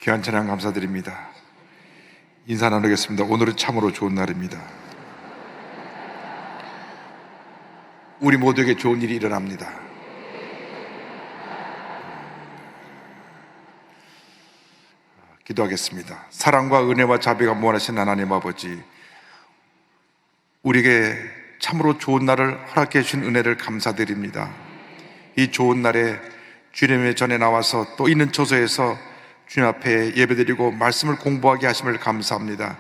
귀한 찬양 감사드립니다. 인사 나누겠습니다. 오늘은 참으로 좋은 날입니다. 우리 모두에게 좋은 일이 일어납니다. 기도하겠습니다. 사랑과 은혜와 자비가 무한하신 하나님 아버지, 우리에게 참으로 좋은 날을 허락해 주신 은혜를 감사드립니다. 이 좋은 날에 주님의 전에 나와서 또 있는 처소에서 주님 앞에 예배드리고 말씀을 공부하게 하심을 감사합니다.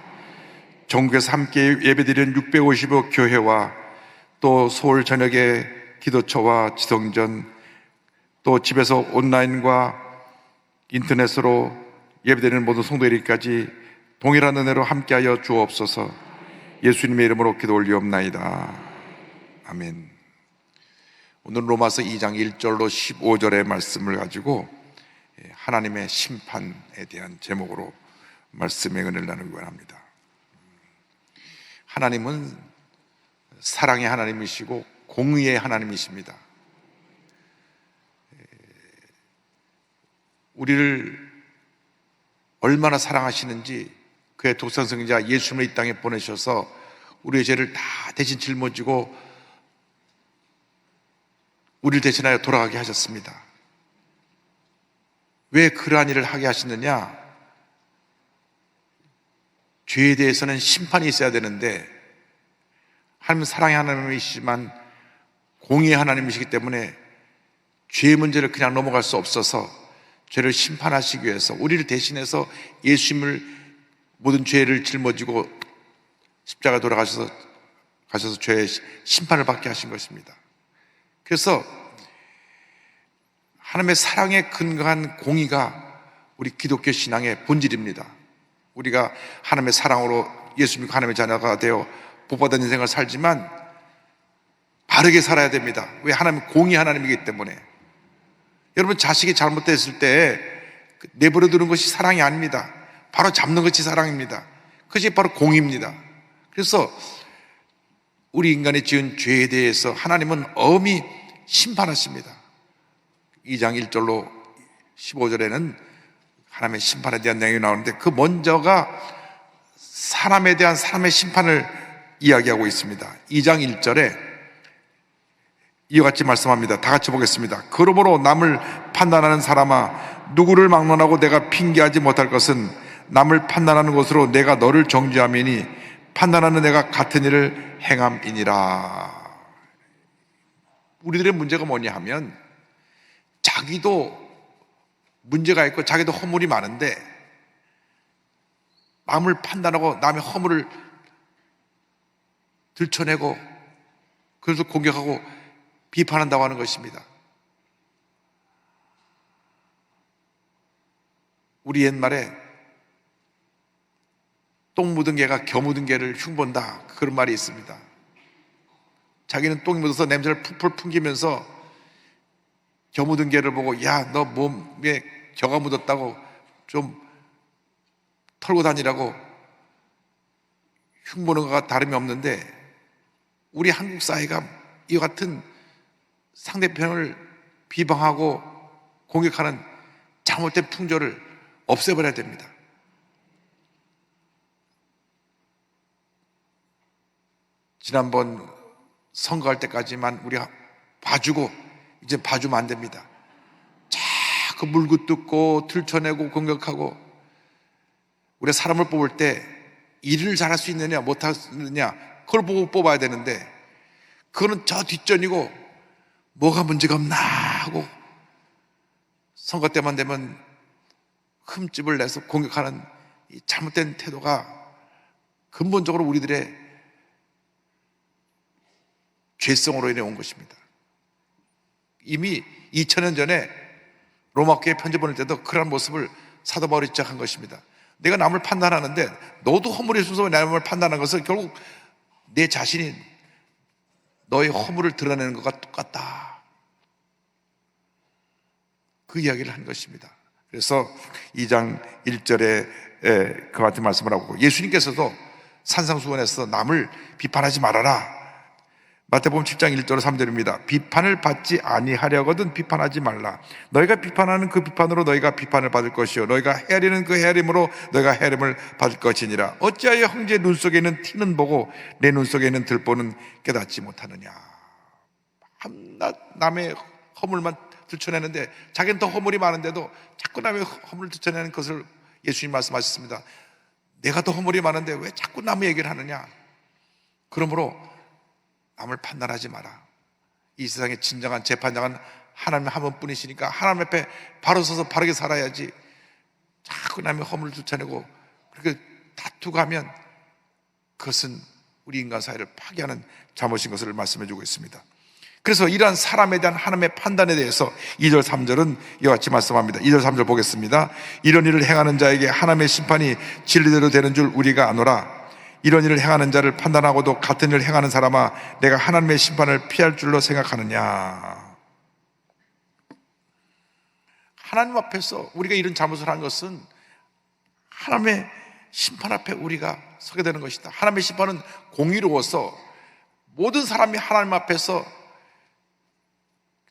전국에서 함께 예배드리는 655 교회와 또 서울 전역의 기도처와 지성전, 또 집에서 온라인과 인터넷으로 예배드리는 모든 성도들까지 동일한 은혜로 함께하여 주옵소서. 예수님의 이름으로 기도 올리옵나이다. 아멘. 오늘 로마서 2장 1절로 15절의 말씀을 가지고 하나님의 심판에 대한 제목으로 말씀의 은혜를 나누기 원합니다. 하나님은 사랑의 하나님이시고 공의의 하나님이십니다. 우리를 얼마나 사랑하시는지 그의 독생자 예수님을 이 땅에 보내셔서 우리의 죄를 다 대신 짊어지고 우리를 대신하여 돌아가게 하셨습니다. 왜 그러한 일을 하게 하시느냐? 죄에 대해서는 심판이 있어야 되는데 하나님은 사랑의 하나님이시지만 공의의 하나님이시기 때문에 죄의 문제를 그냥 넘어갈 수 없어서 죄를 심판하시기 위해서 우리를 대신해서 예수님을 모든 죄를 짊어지고 십자가에 돌아가셔서 죄의 심판을 받게 하신 것입니다. 그래서 하나님의 사랑에 근거한 공의가 우리 기독교 신앙의 본질입니다. 우리가 하나님의 사랑으로 예수 믿고 하나님의 자녀가 되어 복받은 인생을 살지만 바르게 살아야 됩니다. 왜? 하나님은 공의 하나님이기 때문에. 여러분, 자식이 잘못됐을 때 내버려 두는 것이 사랑이 아닙니다. 바로 잡는 것이 사랑입니다. 그것이 바로 공의입니다. 그래서 우리 인간이 지은 죄에 대해서 하나님은 엄히 심판하십니다. 2장 1절로 15절에는 하나님의 심판에 대한 내용이 나오는데 그 먼저가 사람에 대한 사람의 심판을 이야기하고 있습니다. 2장 1절에 이와 같이 말씀합니다. 다 같이 보겠습니다. 그러므로 남을 판단하는 사람아, 누구를 막론하고 내가 핑계하지 못할 것은 남을 판단하는 것으로 내가 너를 정죄함이니 판단하는 내가 같은 일을 행함이니라. 우리들의 문제가 뭐냐 하면 자기도 문제가 있고 자기도 허물이 많은데 남을 판단하고 남의 허물을 들춰내고 그래서 공격하고 비판한다고 하는 것입니다. 우리 옛말에 똥 묻은 개가 겨 묻은 개를 흉본다, 그런 말이 있습니다. 자기는 똥이 묻어서 냄새를 풀풀 풍기면서 겨 묻은 개를 보고 야, 너 몸에 겨가 묻었다고 좀 털고 다니라고 흉보는 것과 다름이 없는데 우리 한국 사회가 이와 같은 상대편을 비방하고 공격하는 잘못된 풍조를 없애버려야 됩니다. 지난번 선거할 때까지만 우리가 봐주고 이제 봐주면 안 됩니다. 자꾸 물고 뜯고 들춰내고 공격하고. 우리가 사람을 뽑을 때 일을 잘할 수 있느냐 못하느냐 그걸 보고 뽑아야 되는데 그거는 저 뒷전이고 뭐가 문제가 없나 하고 선거 때만 되면 흠집을 내서 공격하는 이 잘못된 태도가 근본적으로 우리들의 죄성으로 인해 온 것입니다. 이미 2000년 전에 로마교회 편지 보낼 때도 그런 모습을 사도 바울이 시작한 것입니다. 내가 남을 판단하는데 너도 허물이 있어서 남을 판단하는 것은 결국 내 자신이 너의 허물을 드러내는 것과 똑같다, 그 이야기를 한 것입니다. 그래서 2장 1절에 그 같은 말씀을 하고 예수님께서도 산상수훈에서 남을 비판하지 말아라, 마태복음 7장 1절 3절입니다. 비판을 받지 아니하려거든 비판하지 말라. 너희가 비판하는 그 비판으로 너희가 비판을 받을 것이요 너희가 헤아리는 그 헤아림으로 너희가 헤아림을 받을 것이니라. 어찌하여 형제 눈 속에 있는 티는 보고 내 눈 속에 있는 들보는 깨닫지 못하느냐. 한낱 남의 허물만 들춰내는데 자기는 더 허물이 많은데도 자꾸 남의 허물을 들춰내는 것을 예수님 말씀하셨습니다. 내가 더 허물이 많은데 왜 자꾸 남의 얘기를 하느냐. 그러므로 남을 판단하지 마라. 이 세상의 진정한 재판장은 하나님 한 분뿐이시니까 하나님 앞에 바로 서서 바르게 살아야지. 자꾸 남의 허물을 들춰내고 그렇게 다투고 하면 그것은 우리 인간 사회를 파괴하는 잘못인 것을 말씀해 주고 있습니다. 그래서 이러한 사람에 대한 하나님의 판단에 대해서 2절 3절은 이와 같이 말씀합니다. 2절 3절 보겠습니다. 이런 일을 행하는 자에게 하나님의 심판이 진리대로 되는 줄 우리가 아노라. 이런 일을 행하는 자를 판단하고도 같은 일을 행하는 사람아 내가 하나님의 심판을 피할 줄로 생각하느냐. 하나님 앞에서 우리가 이런 잘못을 한 것은 하나님의 심판 앞에 우리가 서게 되는 것이다. 하나님의 심판은 공의로워서 모든 사람이 하나님 앞에서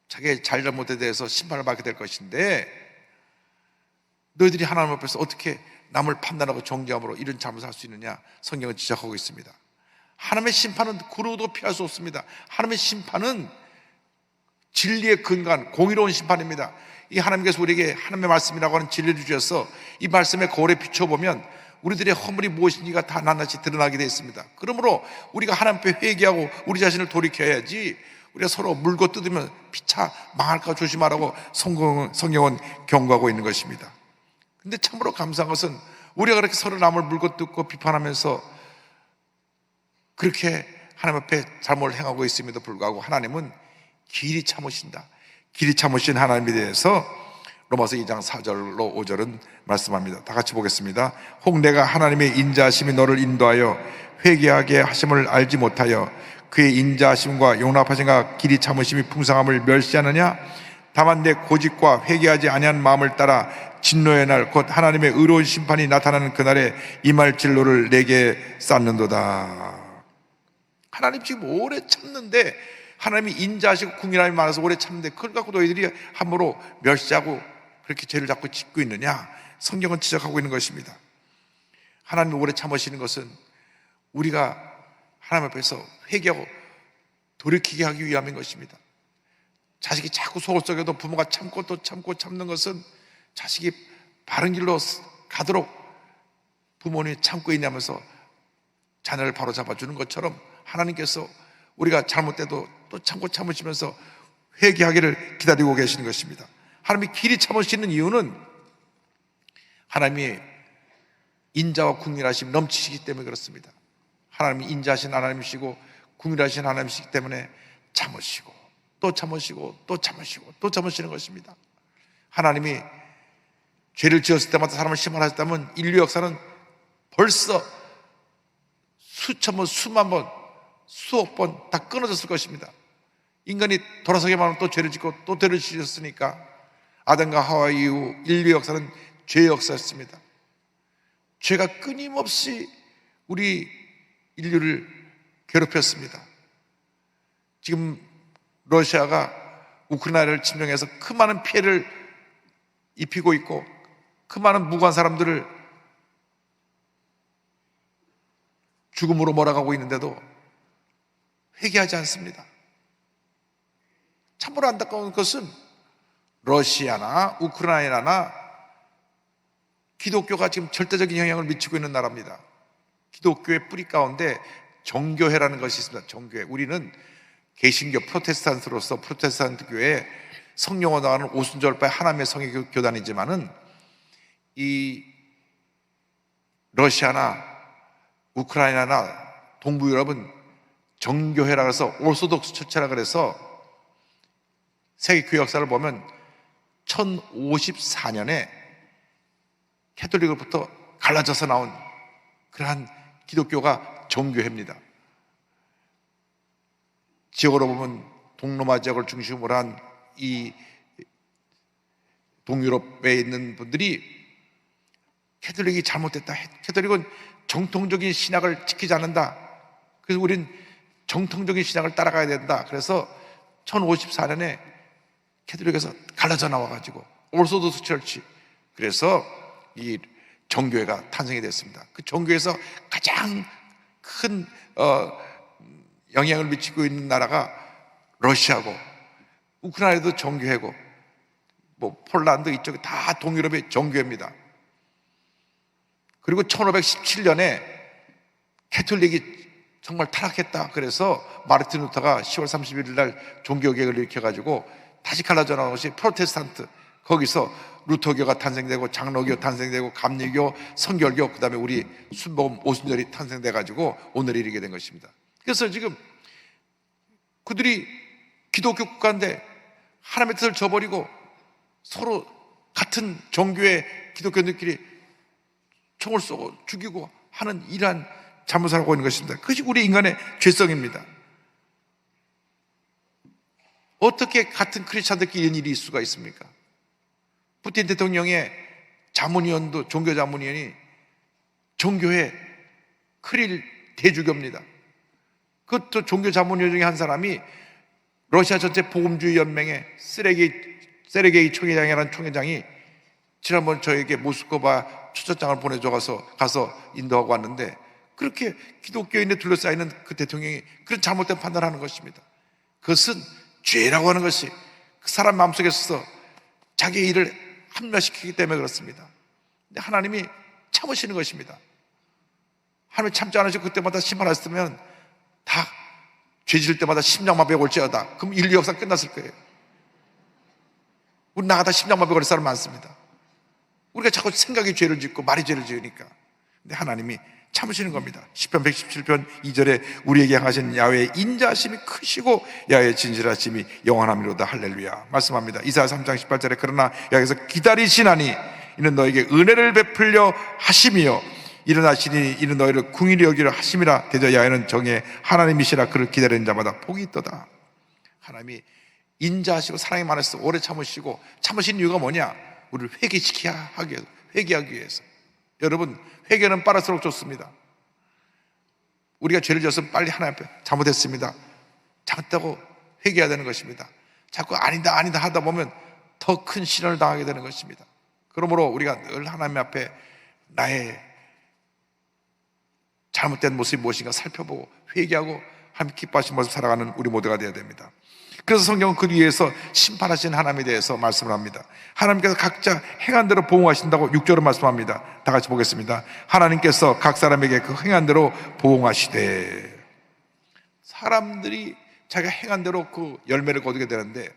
자기의 잘잘못에 대해서 심판을 받게 될 것인데 너희들이 하나님 앞에서 어떻게 남을 판단하고 정죄함으로 이런 잘못을 할 수 있느냐. 성경은 지적하고 있습니다. 하나님의 심판은 그루도 피할 수 없습니다. 하나님의 심판은 진리의 근간, 공의로운 심판입니다. 이 하나님께서 우리에게 하나님의 말씀이라고 하는 진리를 주셔서 이 말씀의 거울에 비춰보면 우리들의 허물이 무엇인지가 다 낱낱이 드러나게 되어 있습니다. 그러므로 우리가 하나님 앞에 회개하고 우리 자신을 돌이켜야지 우리가 서로 물고 뜯으면 피차 망할까 조심하라고 성경은 경고하고 있는 것입니다. 근데 참으로 감사한 것은 우리가 그렇게 서로 남을 물고 뜯고 비판하면서 그렇게 하나님 앞에 잘못을 행하고 있음에도 불구하고 하나님은 길이 참으신다. 길이 참으신 하나님에 대해서 로마서 2장 4절로 5절은 말씀합니다. 다 같이 보겠습니다. 혹 내가 하나님의 인자하심이 너를 인도하여 회개하게 하심을 알지 못하여 그의 인자하심과 용납하심과 길이 참으심이 풍성함을 멸시하느냐. 다만 내 고집과 회개하지 아니한 마음을 따라 진노의 날 곧 하나님의 의로운 심판이 나타나는 그날에 임할 진로를 내게 쌓는도다. 하나님 지금 오래 참는데 하나님이 인자하시고 궁일함이 많아서 오래 참는데 그걸 갖고 너희들이 함부로 멸시하고 그렇게 죄를 자꾸 짓고 있느냐. 성경은 지적하고 있는 것입니다. 하나님이 오래 참으시는 것은 우리가 하나님 앞에서 회개하고 돌이키게 하기 위함인 것입니다. 자식이 자꾸 속을 썩여도 부모가 참고 또 참고 참는 것은 자식이 바른 길로 가도록 부모님이 참고 있냐면서 자녀를 바로 잡아주는 것처럼 하나님께서 우리가 잘못돼도 또 참고 참으시면서 회개하기를 기다리고 계시는 것입니다. 하나님이 길이 참으시는 이유는 하나님이 인자와 긍휼하심이 넘치시기 때문에 그렇습니다. 하나님이 인자하신 하나님이시고 긍휼하신 하나님이시기 때문에 참으시고 또 참으시고 또 참으시고 또 참으시는 것입니다. 하나님이 죄를 지었을 때마다 사람을 심판하셨다면 인류 역사는 벌써 수천 번, 수만 번, 수억 번 다 끊어졌을 것입니다. 인간이 돌아서기만 하면 또 죄를 짓고 또 죄를 지었으니까 아담과 하와 이후 인류 역사는 죄의 역사였습니다. 죄가 끊임없이 우리 인류를 괴롭혔습니다. 지금 러시아가 우크라이나를 침공해서 그 많은 피해를 입히고 있고 그 많은 무고한 사람들을 죽음으로 몰아가고 있는데도 회개하지 않습니다. 참으로 안타까운 것은 러시아나 우크라이나나 기독교가 지금 절대적인 영향을 미치고 있는 나라입니다. 기독교의 뿌리 가운데 정교회라는 것이 있습니다. 정교회. 우리는 개신교 프로테스탄트로서 프로테스탄트 교회에 성령으로 나가는 오순절파의 하나님의 성의 교단이지만은 이 러시아나 우크라이나나 동부 유럽은 정교회라 그래서 오소독스 처체라 그래서 세계 교회 역사를 보면 1054년에 캐톨릭으로부터 갈라져서 나온 그러한 기독교가 정교회입니다. 지역으로 보면 동로마 지역을 중심으로 한 이 동유럽에 있는 분들이 캐톨릭이 잘못됐다. 캐톨릭은 정통적인 신학을 지키지 않는다. 그래서 우린 정통적인 신앙을 따라가야 된다. 그래서 1054년에 캐톨릭에서 갈라져 나와가지고 오르소독스 철치, 그래서 이 정교회가 탄생이 됐습니다. 그 정교회에서 가장 큰 영향을 미치고 있는 나라가 러시아고, 우크라이나도 정교회고, 뭐 폴란드 이쪽이 다 동유럽의 정교회입니다. 그리고 1517년에 캐톨릭이 정말 타락했다. 그래서 마르틴 루터가 10월 31일 날 종교개혁을 일으켜가지고 다시 갈라져 나온 것이 프로테스탄트, 거기서 루터교가 탄생되고 장로교 탄생되고 감리교, 성결교, 그 다음에 우리 순복음 오순절이 탄생돼가지고 오늘 이르게 된 것입니다. 그래서 지금 그들이 기독교 국가인데 하나님의 뜻을 저버리고 서로 같은 종교의 기독교인들끼리 총을 쏘고 죽이고 하는 이러한 잘못을 하고 있는 것입니다. 그것이 우리 인간의 죄성입니다. 어떻게 같은 크리스찬들끼리 이런 일이 있을 수가 있습니까? 푸틴 대통령의 자문위원도, 종교 자문위원이 종교회 크릴 대주교입니다. 그것도 종교 자문위원 중에 한 사람이 러시아 전체 복음주의 연맹의 세르게이 총회장이라는 총회장이 지난번 저에게 모스크바 초청장을 보내줘서 가서 인도하고 왔는데, 그렇게 기독교인에 둘러싸이는 그 대통령이 그런 잘못된 판단을 하는 것입니다. 그것은 죄라고 하는 것이 그 사람 마음속에서 자기의 일을 합리화시키기 때문에 그렇습니다. 근데 하나님이 참으시는 것입니다. 하나님이 참지 않으시고 그때마다 심판하셨으면 다 죄질 때마다 심장마비가 올지어다, 그럼 인류 역사 끝났을 거예요. 우리 나가다 심장마비 걸릴 사람 많습니다. 우리가 자꾸 생각이 죄를 짓고 말이 죄를 지으니까. 근데 하나님이 참으시는 겁니다. 시편 117편 2절에 우리에게 향하신 야훼의 인자하심이 크시고 야훼의 진실하심이 영원함이로다. 할렐루야 말씀합니다. 이사야 3장 18절에 그러나 여기서 기다리시나니 이는 너에게 은혜를 베풀려 하심이요 일어나시니 이는 너희를 궁일이 여기려 하심이라. 대저 야훼는 정의 하나님이시라. 그를 기다리는 자마다 복이 있도다. 하나님이 인자하시고 사랑이 많으셔서 오래 참으시고, 참으신 이유가 뭐냐? 우리를 회개하기 위해서. 여러분, 회개는 빠를수록 좋습니다. 우리가 죄를 지었으면 빨리 하나님 앞에 잘못했습니다, 잘못다고 회개해야 되는 것입니다. 자꾸 아니다 하다 보면 더 큰 시련을 당하게 되는 것입니다. 그러므로 우리가 늘 하나님 앞에 나의 잘못된 모습이 무엇인가 살펴보고 회개하고 하나님 기뻐하신 모습 살아가는 우리 모두가 되어야 됩니다. 그래서 성경은 그 뒤에서 심판하신 하나님에 대해서 말씀을 합니다. 하나님께서 각자 행한 대로 보응하신다고 6절을 말씀합니다. 다 같이 보겠습니다. 하나님께서 각 사람에게 그 행한 대로 보응하시되. 사람들이 자기가 행한 대로 그 열매를 거두게 되는데,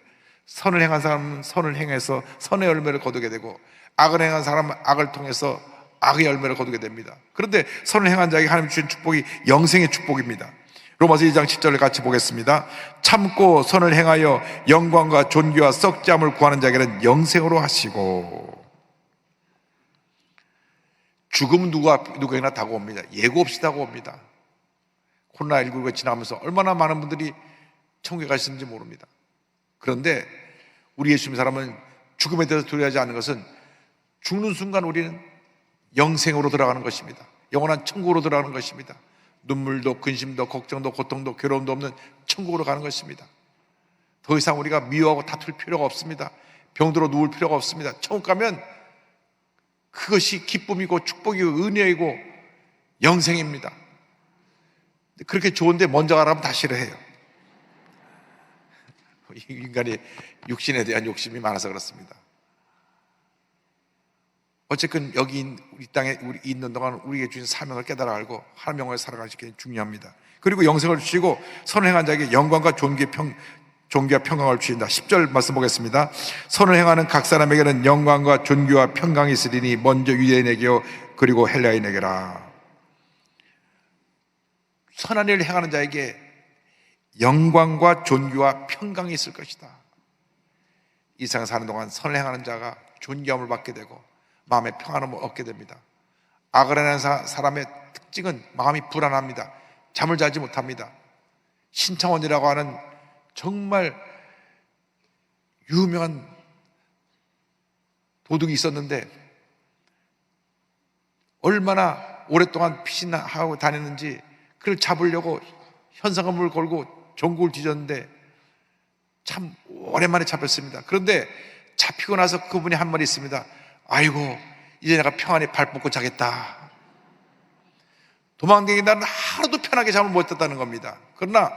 선을 행한 사람은 선을 행해서 선의 열매를 거두게 되고, 악을 행한 사람은 악을 통해서 악의 열매를 거두게 됩니다. 그런데 선을 행한 자에게 하나님 주신 축복이 영생의 축복입니다. 로마서 2장 10절을 같이 보겠습니다. 참고 선을 행하여 영광과 존귀와 썩지 않음을 구하는 자에게는 영생으로 하시고. 죽음은 누구에게나 다가옵니다. 예고 없이 다가옵니다. 코로나19가 지나가면서 얼마나 많은 분들이 천국에 가시는지 모릅니다. 그런데 우리 예수 믿는 사람은 죽음에 대해서 두려워하지 않는 것은 죽는 순간 우리는 영생으로 들어가는 것입니다. 영원한 천국으로 들어가는 것입니다. 눈물도 근심도 걱정도 고통도 괴로움도 없는 천국으로 가는 것입니다. 더 이상 우리가 미워하고 다툴 필요가 없습니다. 병들어 누울 필요가 없습니다. 천국 가면 그것이 기쁨이고 축복이고 은혜이고 영생입니다. 그렇게 좋은데 먼저 가라면 다 싫어해요. 인간이 육신에 대한 욕심이 많아서 그렇습니다. 어쨌든 여기 우리 땅에 있는 동안 우리에게 주신 사명을 깨달아 알고 하나님 영광을 살아가는 게 중요합니다. 그리고 영생을 주시고 선을 행한 자에게 영광과 존귀와 평강을 주신다. 10절 말씀 보겠습니다. 선을 행하는 각 사람에게는 영광과 존귀와 평강이 있으리니 먼저 유대인에게요 그리고 헬라인에게라. 선한 일을 행하는 자에게 영광과 존귀와 평강이 있을 것이다. 이 세상 사는 동안 선을 행하는 자가 존귀함을 받게 되고 마음의 평안함을 얻게 됩니다. 악을 행하는 사람의 특징은 마음이 불안합니다. 잠을 자지 못합니다. 신창원이라고 하는 정말 유명한 도둑이 있었는데 얼마나 오랫동안 피신하고 다녔는지, 그를 잡으려고 현상금을 걸고 전국을 뒤졌는데 참 오랜만에 잡혔습니다. 그런데 잡히고 나서 그분이 한 말이 있습니다. 아이고, 이제 내가 평안히 발 뻗고 자겠다. 도망다니는 날은 하루도 편하게 잠을 못 잤다는 겁니다. 그러나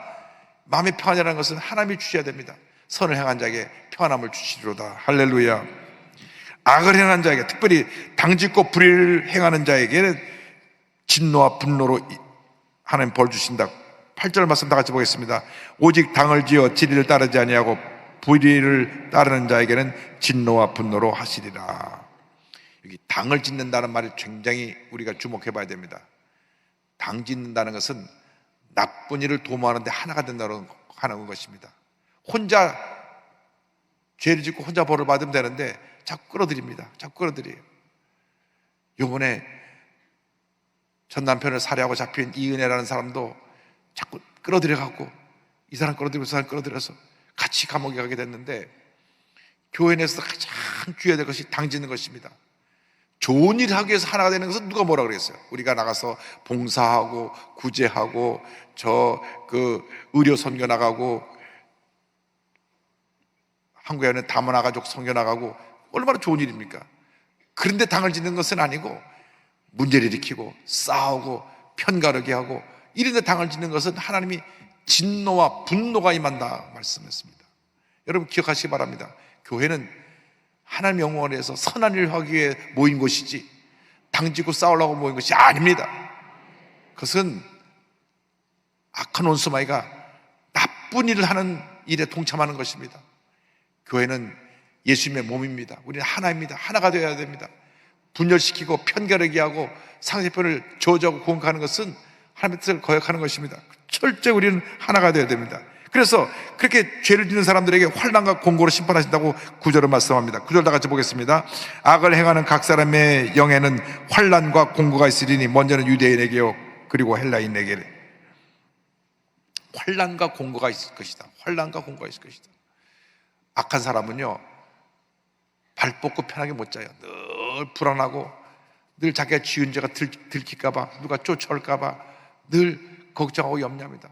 마음의 평안이라는 것은 하나님이 주셔야 됩니다. 선을 행한 자에게 평안함을 주시리로다. 할렐루야. 악을 행한 자에게, 특별히 당짓고 불의를 행하는 자에게는 진노와 분노로 하나님 벌 주신다. 8절 말씀 다 같이 보겠습니다. 오직 당을 지어 진리를 따르지 아니하고 불의를 따르는 자에게는 진노와 분노로 하시리라. 여기 당을 짓는다는 말을 굉장히 우리가 주목해 봐야 됩니다. 당 짓는다는 것은 나쁜 일을 도모하는데 하나가 된다는 하는 것입니다. 혼자 죄를 짓고 혼자 벌을 받으면 되는데 자꾸 끌어들입니다. 자꾸 끌어들여요. 요번에 전 남편을 살해하고 잡힌 이은혜라는 사람도 자꾸 끌어들여갖고 이 사람 끌어들이고 그 사람 끌어들여서 같이 감옥에 가게 됐는데, 교회 내에서 가장 주의해야 될 것이 당 짓는 것입니다. 좋은 일 하기 위해서 하나가 되는 것은 누가 뭐라 그랬어요? 우리가 나가서 봉사하고 구제하고 의료 선교 나가고 한국에는 다문화 가족 선교 나가고 얼마나 좋은 일입니까? 그런데 당을 짓는 것은 아니고 문제를 일으키고 싸우고 편가르게 하고 이런데 당을 짓는 것은 하나님이 진노와 분노가 임한다 말씀했습니다. 여러분 기억하시기 바랍니다. 교회는 하나님의 영광을 위해서 선한 일을 하기 위해 모인 곳이지 당지고 싸우려고 모인 것이 아닙니다. 그것은 악한 원수마귀가 나쁜 일을 하는 일에 동참하는 것입니다. 교회는 예수님의 몸입니다. 우리는 하나입니다. 하나가 되어야 됩니다. 분열시키고 편가르게 하고 상대편을 저주하고 공격하는 것은 하나님의 뜻을 거역하는 것입니다. 철저히 우리는 하나가 되어야 됩니다. 그래서 그렇게 죄를 짓는 사람들에게 환난과 공고로 심판하신다고 9절을 말씀합니다. 9절 다 같이 보겠습니다. 악을 행하는 각 사람의 영에는 환난과 공고가 있으리니 먼저는 유대인에게요 그리고 헬라인에게. 환난과 공고가 있을 것이다. 환난과 공고가 있을 것이다. 악한 사람은요 발 뻗고 편하게 못 자요. 늘 불안하고 늘 자기가 지은 죄가 들킬까봐, 누가 쫓아올까봐 늘 걱정하고 염려합니다.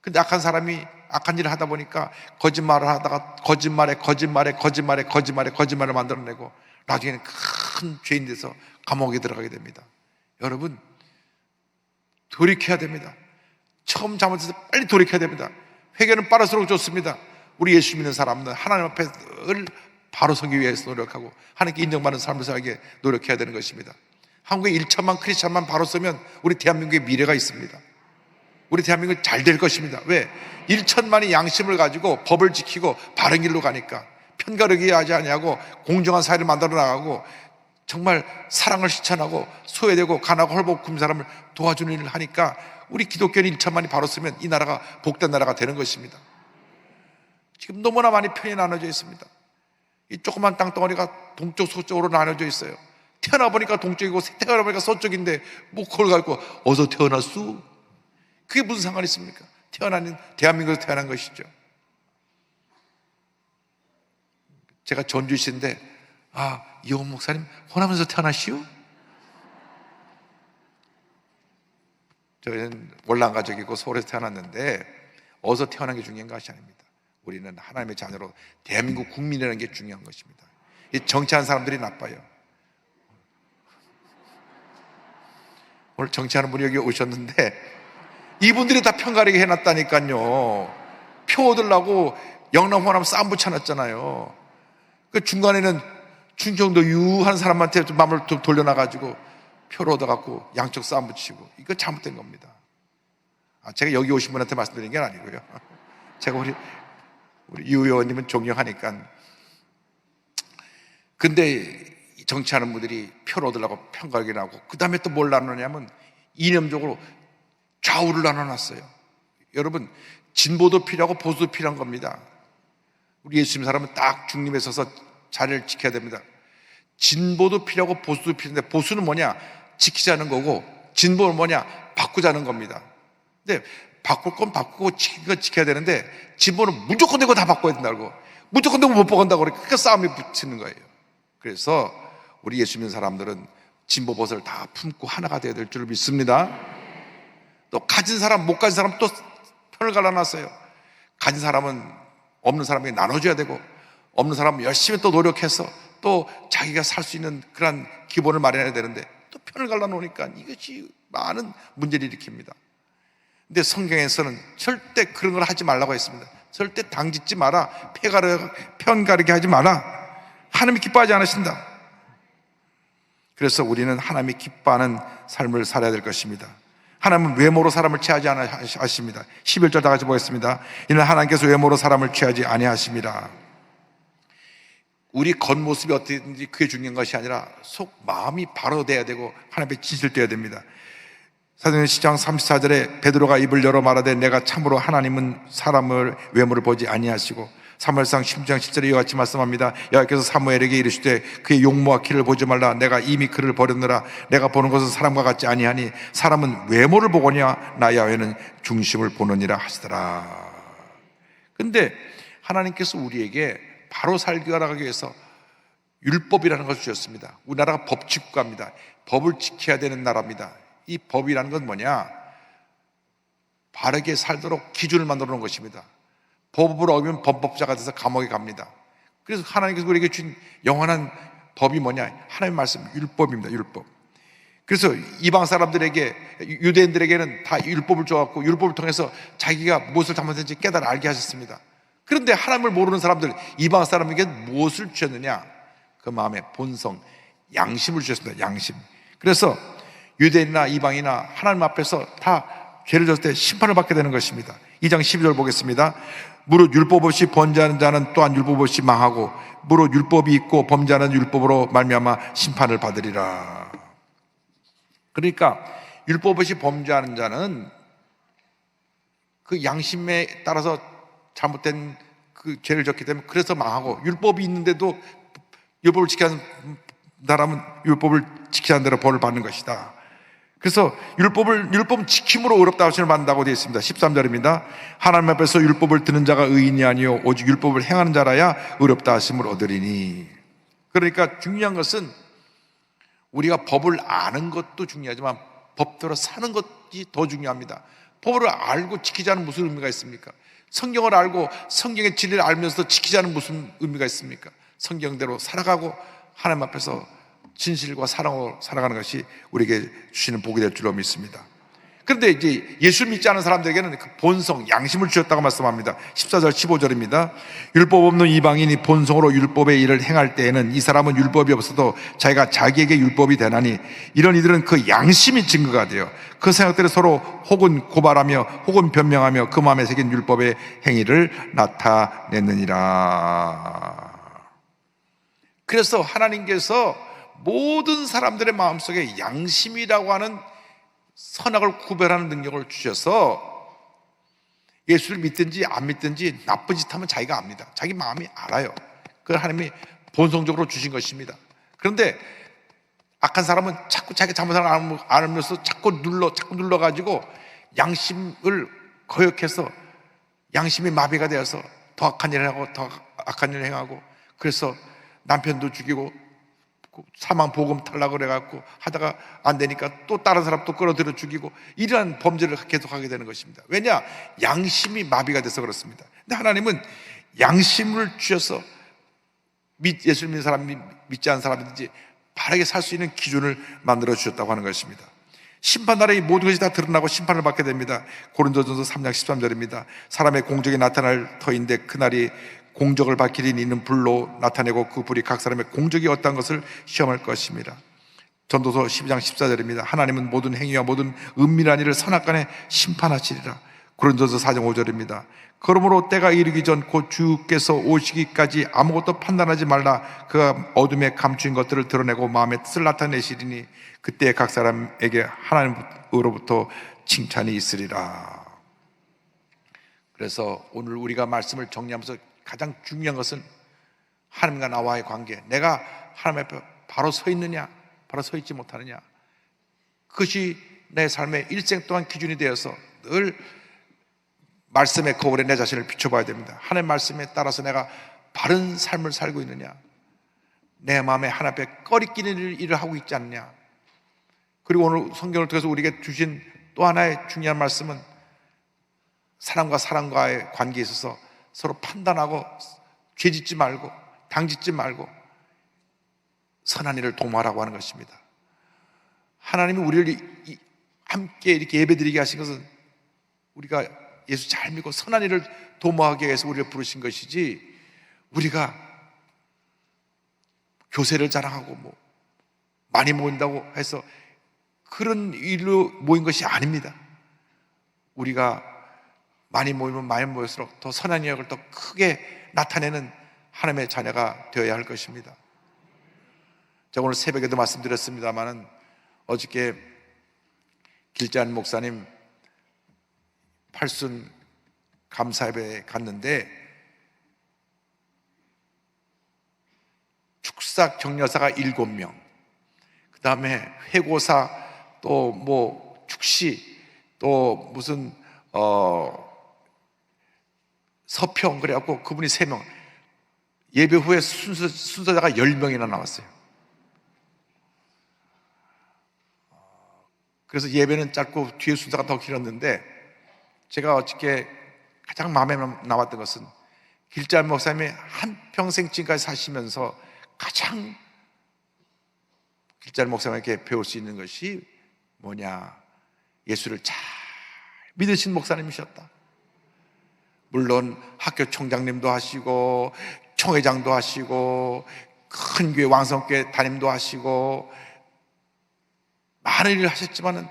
근데 악한 사람이 악한 일을 하다 보니까 거짓말을 하다가 거짓말을 만들어내고 나중에는 큰 죄인 돼서 감옥에 들어가게 됩니다. 여러분 돌이켜야 됩니다. 처음 잘못해서 빨리 돌이켜야 됩니다. 회개는 빠를수록 좋습니다. 우리 예수 믿는 사람은 하나님 앞에 늘 바로 서기 위해서 노력하고 하나님께 인정받는 삶을 살게 노력해야 되는 것입니다. 한국에 1천만 크리스찬만 바로 서면 우리 대한민국의 미래가 있습니다. 우리 대한민국은 잘 될 것입니다. 왜? 1천만이 양심을 가지고 법을 지키고 바른 길로 가니까, 편가르기 하지 아니하고 공정한 사회를 만들어 나가고 정말 사랑을 실천하고 소외되고 가난하고 헐벗은 사람을 도와주는 일을 하니까 우리 기독교인 1천만이 바로 서면 이 나라가 복된 나라가 되는 것입니다. 지금 너무나 많이 편이 나눠져 있습니다. 이 조그만 땅덩어리가 동쪽 서쪽으로 나눠져 있어요. 태어나 보니까 동쪽이고 태어나 보니까 서쪽인데 뭐 그걸 가지고 어서 태어났수? 그게 무슨 상관이 있습니까? 태어나는 대한민국에서 태어난 것이죠. 제가 전주시인데 이원 목사님 호남에서 태어나시오? 저희는 월남 가족이고 서울에서 태어났는데 어디서 태어난 게 중요한 것이 아닙니다. 우리는 하나님의 자녀로 대한민국 국민이라는 게 중요한 것입니다. 이 정치하는 사람들이 나빠요. 오늘 정치하는 분이 여기 오셨는데 이분들이 다 편가르게 해놨다니까요. 표 얻으려고 영남 호남 싸움 붙여놨잖아요. 그 중간에는 충청도 유한 사람한테 좀 마음을 좀 돌려놔가지고 표를 얻어갖고 양쪽 싸움 붙이고, 이거 잘못된 겁니다. 제가 여기 오신 분한테 말씀드리는 게 아니고요. 제가 우리 유 의원님은 존경하니까. 근데 정치하는 분들이 표를 얻으려고 편가르게 나고, 그 다음에 또 뭘 나누냐면 이념적으로 좌우를 나눠놨어요. 여러분, 진보도 필요하고 보수도 필요한 겁니다. 우리 예수님 사람은 딱 중립에 서서 자리를 지켜야 됩니다. 진보도 필요하고 보수도 필요한데, 보수는 뭐냐? 지키자는 거고, 진보는 뭐냐? 바꾸자는 겁니다. 근데 바꿀 건 바꾸고 지켜야 되는데, 진보는 무조건 되고 다 바꿔야 된다고, 무조건 되고 못 바꾼다고 그러니까 싸움이 붙이는 거예요. 그래서 우리 예수 믿는 사람들은 진보 보수를 다 품고 하나가 되어야 될 줄 믿습니다. 또 가진 사람 못 가진 사람 또 편을 갈라놨어요. 가진 사람은 없는 사람에게 나눠줘야 되고, 없는 사람은 열심히 또 노력해서 또 자기가 살 수 있는 그런 기본을 마련해야 되는데 또 편을 갈라놓으니까 이것이 많은 문제를 일으킵니다. 근데 성경에서는 절대 그런 걸 하지 말라고 했습니다. 절대 당짓지 마라, 편 가르게 하지 마라. 하나님이 기뻐하지 않으신다. 그래서 우리는 하나님이 기뻐하는 삶을 살아야 될 것입니다. 하나님은 외모로 사람을 취하지 않으십니다. 11절 다 같이 보겠습니다. 이는 하나님께서 외모로 사람을 취하지 아니하십니다. 우리 겉모습이 어떻든지 그게 중요한 것이 아니라 속 마음이 바로 돼야 되고 하나님의 진실되어야 됩니다. 사도행전 10장 34절에 베드로가 입을 열어 말하되 내가 참으로 하나님은 사람을 외모를 보지 아니하시고, 사무엘상 10장 10절에 이와 같이 말씀합니다. 여호와께서 사무엘에게 이르시되 그의 용모와 키를 보지 말라. 내가 이미 그를 버렸느라. 내가 보는 것은 사람과 같지 아니하니 사람은 외모를 보거냐 나 야훼는 중심을 보느니라 하시더라. 근데 하나님께서 우리에게 바로 살기 하기 위해서 율법이라는 것을 주셨습니다. 우리나라가 법치국가입니다. 법을 지켜야 되는 나라입니다. 이 법이라는 건 뭐냐? 바르게 살도록 기준을 만들어 놓은 것입니다. 법을 어기면 범법자가 돼서 감옥에 갑니다. 그래서 하나님께서 우리에게 준 영원한 법이 뭐냐? 하나님의 말씀, 율법입니다. 율법. 그래서 이방 사람들에게, 유대인들에게는 다 율법을 줘갖고 율법을 통해서 자기가 무엇을 잘못했는지 깨달아 알게 하셨습니다. 그런데 하나님을 모르는 사람들, 이방 사람에게 무엇을 주셨느냐? 그 마음의 본성, 양심을 주셨습니다. 양심. 그래서 유대인이나 이방이나 하나님 앞에서 다 죄를 졌을 때 심판을 받게 되는 것입니다. 2장 12절 보겠습니다. 무릇 율법 없이 범죄하는 자는 또한 율법 없이 망하고, 무릇 율법이 있고 범죄하는 율법으로 말미암아 심판을 받으리라. 그러니까 율법 없이 범죄하는 자는 그 양심에 따라서 잘못된 그 죄를 졌기 때문에 그래서 망하고, 율법이 있는데도 율법을 지키지 않는 사람은 율법을 지키지 않는 대로 벌을 받는 것이다. 그래서 율법은 지킴으로 의롭다 하심을 받는다고 되어 있습니다. 13절입니다. 하나님 앞에서 율법을 듣는 자가 의인이 아니요 오직 율법을 행하는 자라야 의롭다 하심을 얻으리니. 그러니까 중요한 것은 우리가 법을 아는 것도 중요하지만 법대로 사는 것이 더 중요합니다. 법을 알고 지키지 않으면 무슨 의미가 있습니까? 성경을 알고 성경의 진리를 알면서도 지키지 않으면 무슨 의미가 있습니까? 성경대로 살아가고 하나님 앞에서 진실과 사랑으로 살아가는 것이 우리에게 주시는 복이 될 줄로 믿습니다. 그런데 이제 예수를 믿지 않은 사람들에게는 그 본성, 양심을 주셨다고 말씀합니다. 14절 15절입니다. 율법 없는 이방인이 본성으로 율법의 일을 행할 때에는 이 사람은 율법이 없어도 자기가 자기에게 율법이 되나니 이런 이들은 그 양심이 증거가 돼요. 그 생각들을 서로 혹은 고발하며 혹은 변명하며 그 마음에 새긴 율법의 행위를 나타내느니라. 그래서 하나님께서 모든 사람들의 마음속에 양심이라고 하는 선악을 구별하는 능력을 주셔서 예수를 믿든지 안 믿든지 나쁜 짓 하면 자기가 압니다. 자기 마음이 알아요. 그걸 하나님이 본성적으로 주신 것입니다. 그런데 악한 사람은 자꾸 자기 잘못을 알면서 자꾸 눌러가지고 양심을 거역해서 양심이 마비가 되어서 더 악한 일을 하고 더 악한 일을 행하고, 그래서 남편도 죽이고 사망 보금 탈락을 해갖고 하다가 안 되니까 또 다른 사람 또 끌어들여 죽이고, 이러한 범죄를 계속하게 되는 것입니다. 왜냐? 양심이 마비가 돼서 그렇습니다. 근데 하나님은 양심을 주셔서 예수를 믿는 사람이 믿지 않는 사람이든지 바르게 살 수 있는 기준을 만들어 주셨다고 하는 것입니다. 심판날에 이 모든 것이 다 드러나고 심판을 받게 됩니다. 고린도전서 3장 13절입니다. 사람의 공적이 나타날 터인데 그날이 공적을 밝히린 이는 불로 나타내고 그 불이 각 사람의 공적이 어떠한 것을 시험할 것입니다. 전도서 12장 14절입니다. 하나님은 모든 행위와 모든 은밀한 일을 선악간에 심판하시리라. 고린도서 4장 5절입니다. 그러므로 때가 이르기 전 곧 주께서 오시기까지 아무것도 판단하지 말라. 그가 어둠에 감추인 것들을 드러내고 마음의 뜻을 나타내시리니 그때 각 사람에게 하나님으로부터 칭찬이 있으리라. 그래서 오늘 우리가 말씀을 정리하면서 가장 중요한 것은 하나님과 나와의 관계, 내가 하나님 앞에 바로 서 있느냐, 바로 서 있지 못하느냐, 그것이 내 삶의 일생 동안 기준이 되어서 늘 말씀의 거울에 내 자신을 비춰봐야 됩니다. 하나님의 말씀에 따라서 내가 바른 삶을 살고 있느냐, 내 마음에 하나님 앞에 꺼리끼는 일을 하고 있지 않느냐. 그리고 오늘 성경을 통해서 우리에게 주신 또 하나의 중요한 말씀은 사람과 사람과의 관계에 있어서 서로 판단하고 죄짓지 말고 당짓지 말고 선한 일을 도모하라고 하는 것입니다. 하나님이 우리를 함께 이렇게 예배드리게 하신 것은 우리가 예수 잘 믿고 선한 일을 도모하기 위해서 우리를 부르신 것이지, 우리가 교세를 자랑하고 많이 모인다고 해서 그런 일로 모인 것이 아닙니다. 우리가 많이 모이면 많이 모일수록 더 선한 영역을 더 크게 나타내는 하나님의 자녀가 되어야 할 것입니다. 제가 오늘 새벽에도 말씀드렸습니다마는 어저께 길자한 목사님 팔순 감사예배에 갔는데 축사 격려사가 7명, 그 다음에 회고사, 또 축시, 또 무슨 서평, 그래갖고 그분이 3명, 예배 후에 순서자가 10명이나 나왔어요. 그래서 예배는 짧고 뒤에 순서가 더 길었는데, 제가 어저께 가장 마음에 남았던 것은 길자한 목사님이 한평생 지금까지 사시면서 가장 길자한 목사님에게 배울 수 있는 것이 뭐냐, 예수를 잘 믿으신 목사님이셨다. 물론 학교 총장님도 하시고 총회장도 하시고 큰 교회 왕성교회 담임도 하시고 많은 일을 하셨지만은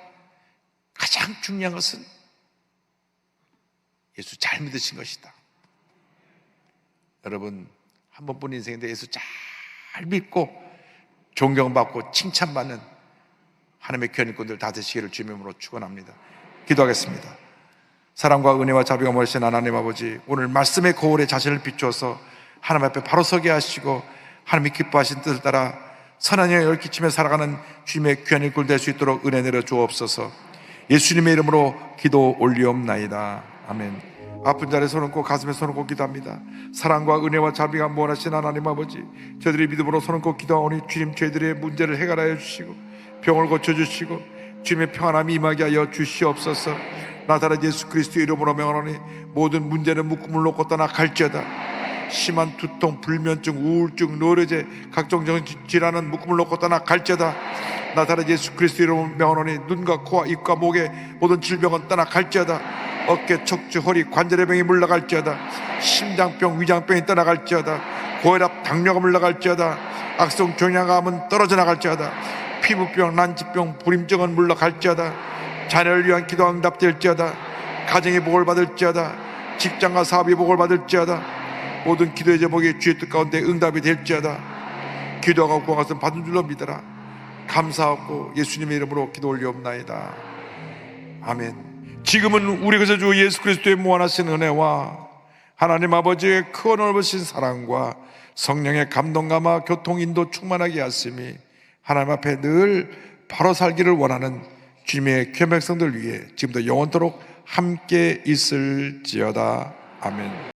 가장 중요한 것은 예수 잘 믿으신 것이다. 여러분, 한 번뿐 인생인데 예수 잘 믿고 존경받고 칭찬받는 하나님의 견인꾼들 다 되시기를 주님의 이름으로 축원합니다. 기도하겠습니다. 사랑과 은혜와 자비가 멀으신 하나님 아버지, 오늘 말씀의 거울에 자신을 비추어서 하나님 앞에 바로 서게 하시고 하나님이 기뻐하신 뜻을 따라 선한 영향을 끼치며 살아가는 주님의 귀한 일꾼 될 수 있도록 은혜 내려 주옵소서. 예수님의 이름으로 기도 올리옵나이다. 아멘. 아픈 자리에 손을 얹고 가슴에 손을 얹고 기도합니다. 사랑과 은혜와 자비가 무한하신 하나님 아버지, 저들이 믿음으로 손을 얹고 기도하오니 주님 저희들의 문제를 해결하여 주시고 병을 고쳐주시고 주님의 평안함이 임하게 하여 주시옵소서. 나사렛 예수 그리스도의 이름으로 명하노니 모든 문제는 묶음을 놓고 떠나 갈지어다. 심한 두통, 불면증, 우울증, 노래제, 각종 질환은 묶음을 놓고 떠나 갈지어다. 나사렛 예수 그리스도의 이름으로 명하노니 눈과 코와 입과 목의 모든 질병은 떠나 갈지어다. 어깨, 척추, 허리, 관절의 병이 물러갈지어다. 심장병, 위장병이 떠나갈지어다. 고혈압, 당뇨가 물러갈지어다. 악성 종양암은 떨어져 나갈지어다. 피부병, 난치병, 불임증은 물러갈지어다. 자녀를 위한 기도가 응답될지어다. 가정의 복을 받을지어다. 직장과 사업의 복을 받을지어다. 모든 기도의 제목이 주의 뜻 가운데 응답이 될지어다. 기도하고 구한 것은 받은 줄로 믿어라. 감사하고 예수님의 이름으로 기도 올리옵나이다. 아멘. 지금은 우리 그저 주 예수 그리스도의 무한하신 은혜와 하나님 아버지의 크고 넓으신 사랑과 성령의 감동감화 교통 인도 충만하게 하심이 하나님 앞에 늘 바로 살기를 원하는 주님의 귀한 백성들 위해 지금도 영원토록 함께 있을지어다. 아멘.